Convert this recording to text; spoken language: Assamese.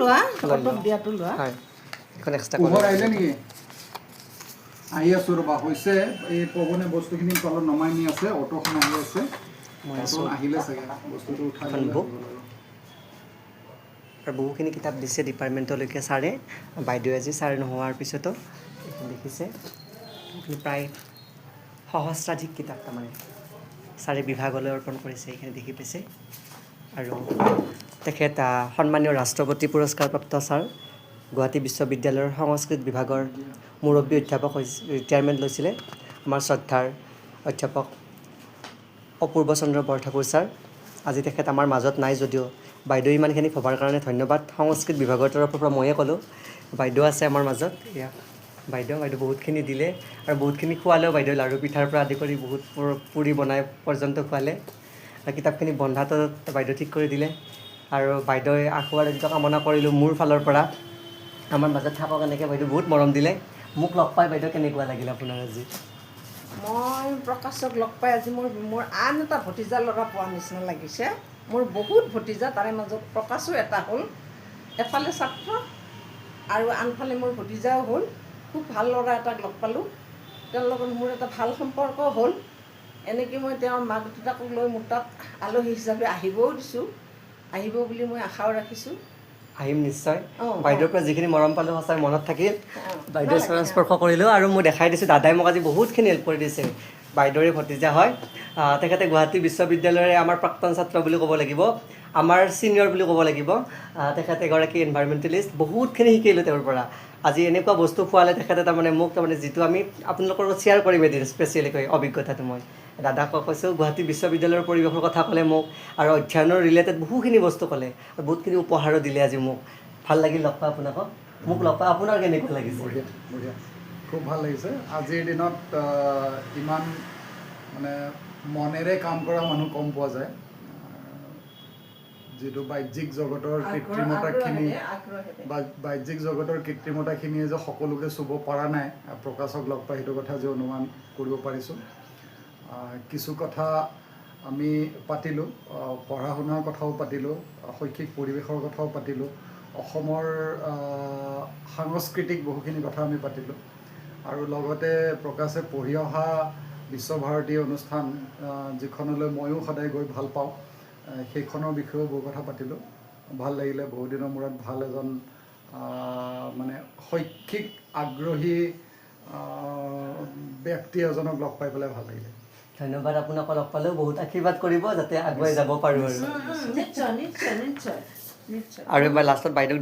লোৱা অটোত দিয়াটো লোৱা হয় এখন এক্সট্ৰা পোহৰ আহিলে নেকি আহি আছোঁ ৰ'বা হৈছে এই পৱনে বস্তুখিনি তলত নমাই নি আছে অটোখন আহি আছে মই অটো আছোঁ আহিলে চাগে বস্তুটো উঠাই এখন ল'লে বুক। হৈ গ'ল আৰু বহুখিনি কিতাপ দিছে ডিপাৰ্টমেণ্টলৈকে ছাৰে বাইদেৱে আজি ছাৰ নোহোৱাৰ পিছতো এইখিনি দেখিছে এইখিনি প্ৰায় সহস্ৰাধিক কিতাপ তাৰমানে ছাৰে বিভাগলৈ অৰ্পণ কৰিছে এইখিনি দেখি পাইছে আৰু তেখেত সন্মানীয় ৰাষ্ট্ৰপতি পুৰস্কাৰপ্ৰাপ্ত ছাৰ গুৱাহাটী বিশ্ববিদ্যালয়ৰ সংস্কৃত বিভাগৰ মুৰব্বী অধ্যাপক ৰিটায়াৰমেণ্ট লৈছিলে আমাৰ শ্ৰদ্ধাৰ অধ্যাপক অপূৰ্ব চন্দ্ৰ বৰঠাকুৰ ছাৰ আজি তেখেত আমাৰ মাজত নাই যদিও বাইদেউ ইমানখিনি ভবাৰ কাৰণে ধন্যবাদ সংস্কৃত বিভাগৰ তৰফৰ পৰা ময়ে ক'লোঁ বাইদেউ আছে আমাৰ মাজত এয়া বাইদেউ বহুতখিনি দিলে আৰু বহুতখিনি খোৱালেও বাইদেউ লাড়ু পিঠাৰ পৰা আদি কৰি বহুত পুৰি বনাই পৰ্যন্ত খোৱালে আৰু কিতাপখিনি বন্ধাটো বাইদেউ ঠিক কৰি দিলে আৰু বাইদেৱে আশু আৰোগ্য কামনা কৰিলোঁ মোৰ ফালৰ পৰা আমাৰ মাজত থাকক এনেকৈ বাইদেউ বহুত মৰম দিলে মোক লগ পাই বাইদেউ কেনেকুৱা লাগিল আপোনাৰ আজি মই প্ৰকাশক লগ পাই আজি মোৰ আন এটা ভতিজা ল'ৰা পোৱাৰ নিচিনা লাগিছে মোৰ বহুত ভতিজা তাৰে মাজত প্ৰকাশো এটা হ'ল এফালে ছাত্ৰ আৰু আনফালে মোৰ ভতিজাও হ'ল খুব ভাল ল'ৰা এটাক লগ পালোঁ তেওঁৰ লগত মোৰ এটা ভাল সম্পৰ্ক হ'ল এনেকৈ মই তেওঁৰ মাক দেউতাকক লৈ মোৰ তাত আলহী হিচাপে আহিবও দিছোঁ আহিব বুলি মই আশাও ৰাখিছোঁ আহিম নিশ্চয় অঁ, বাইদেউৰ পৰা যিখিনি মৰম পালোঁ সঁচাই মনত থাকিল বাইদেউ চৰণ স্পৰ্শ কৰিলোঁ আৰু মই দেখাই দিছোঁ দাদাই মোক আজি বহুতখিনি হেল্প কৰি দিছে বাইদেউৰে ভতিজা হয় তেখেতে গুৱাহাটী বিশ্ববিদ্যালয়ৰে আমাৰ প্ৰাক্তন ছাত্ৰ বুলি ক'ব লাগিব আমাৰ ছিনিয়ৰ বুলি ক'ব লাগিব তেখেত এগৰাকী এনভাইৰমেণ্টেলিষ্ট বহুতখিনি শিকিলোঁ তেওঁৰ পৰা আজি এনেকুৱা বস্তু খোৱালে তেখেতে তাৰমানে মোক তাৰমানে যিটো আমি আপোনালোকৰ লগত শ্বেয়াৰ কৰিম এদিন স্পেচিয়েলিকৈ অভিজ্ঞতাটো মই দাদাক কৈছোঁ গুৱাহাটী বিশ্ববিদ্যালয়ৰ পৰিৱেশৰ কথা ক'লে মোক আৰু অধ্যয়নৰ ৰিলেটেড বহুখিনি বস্তু ক'লে আৰু বহুতখিনি উপহাৰো দিলে আজি মোক ভাল লাগিল লগ পাই আপোনাকক মোক লগ পাই আপোনাৰ কেনেকুৱা লাগিছে বঢ়িয়া বঢ়িয়া খুব ভাল লাগিছে আজিৰ দিনত ইমান মানে মনেৰে কাম কৰা মানুহ কম পোৱা যায় যিটো বাহ্যিক জগতৰ কৃত্ৰিমতাখিনি বাহ্যিক জগতৰ কৃত্ৰিমতাখিনিয়ে যে সকলোকে চুব পৰা নাই প্ৰকাশক লগ পাই সেইটো কথা যে অনুমান কৰিব পাৰিছোঁ কিছু কথা আমি পাতিলোঁ পঢ়া শুনাৰ কথাও পাতিলোঁ শৈক্ষিক পৰিৱেশৰ কথাও পাতিলোঁ অসমৰ সাংস্কৃতিক বহুখিনি কথা আমি পাতিলোঁ আৰু লগতে প্ৰকাশে পঢ়ি অহা বিশ্বভাৰতী অনুষ্ঠান যিখনলৈ ময়ো সদায় গৈ ভাল পাওঁ সেইখনৰ বিষয়েও বহু কথা পাতিলোঁ ভাল লাগিলে বহুদিনৰ মূৰত ভাল এজন মানে শৈক্ষিক আগ্ৰহী ব্যক্তি এজনক লগ পাই পেলাই ভাল লাগিলে ধন্যবাদ আপোনাক লগ পালেও বহুত আশীৰ্বাদ কৰিব যাতে আগুৱাই যাব পাৰোঁ আৰু নিশ্চয় নিশ্চয় নিশ্চয় নিশ্চয় আৰু এবাৰ লাষ্টত বাইদেউক